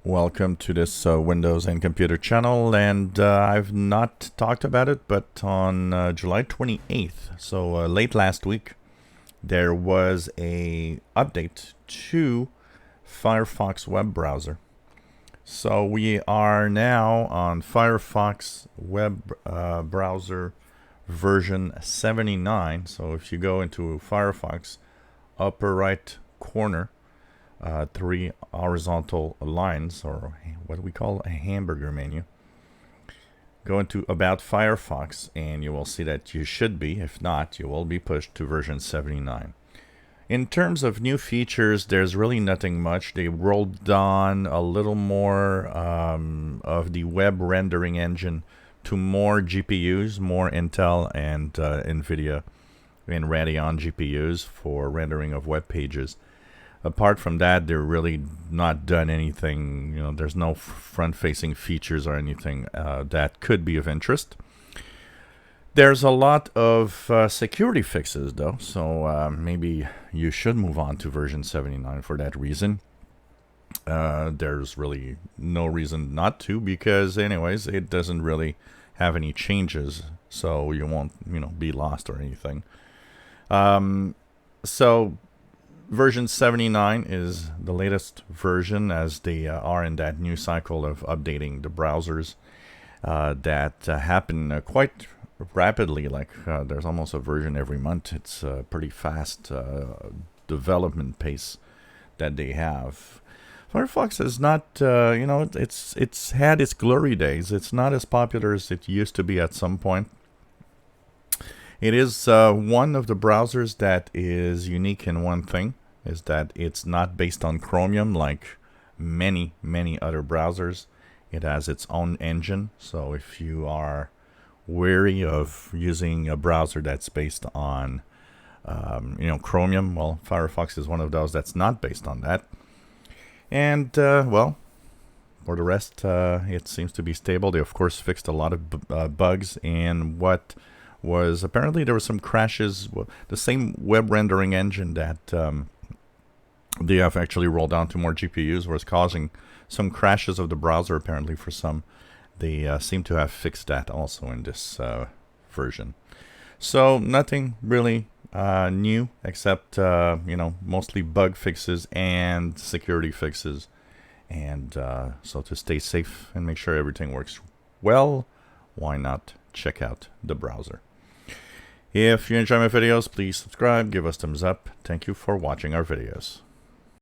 Welcome to this Windows and Computer channel, and I've not talked about it, but on July 28th, so late last week, there was a update to Firefox web browser. So we are now on Firefox web browser version 79. So if you go into Firefox, upper right corner, three horizontal lines, or what we call a hamburger menu. Go into About Firefox, and you will see that you should be. If not, you will be pushed to version 79. In terms of new features, there's really nothing much. They rolled on a little more of the web rendering engine to more GPUs, more Intel and NVIDIA and Radeon GPUs for rendering of web pages. Apart from that, they're really not done anything. There's no front-facing features or anything that could be of interest. There's a lot of security fixes, though, so maybe you should move on to version 79 for that reason. There's really no reason not to, because anyways, it doesn't really have any changes, so you won't, be lost or anything. So version 79 is the latest version, as they are in that new cycle of updating the browsers that happen quite rapidly. There's almost a version every month. It's a pretty fast development pace that they have. Firefox is not, it's had its glory days. It's not as popular as it used to be at some point. It is one of the browsers that is unique in one thing, is that it's not based on Chromium like many other browsers. It has its own engine, so if you are wary of using a browser that's based on Chromium, well, Firefox is one of those that's not based on that. And well, for the rest, it seems to be stable. They of course fixed a lot of bugs, and what was apparently there were some crashes. The same web rendering engine that they have actually rolled down to more GPUs was causing some crashes of the browser. Apparently, for some, they seem to have fixed that also in this version. So nothing really new, except mostly bug fixes and security fixes. And so to stay safe and make sure everything works well, why not check out the browser? If you enjoy my videos, please subscribe, give us thumbs up. Thank you for watching our videos.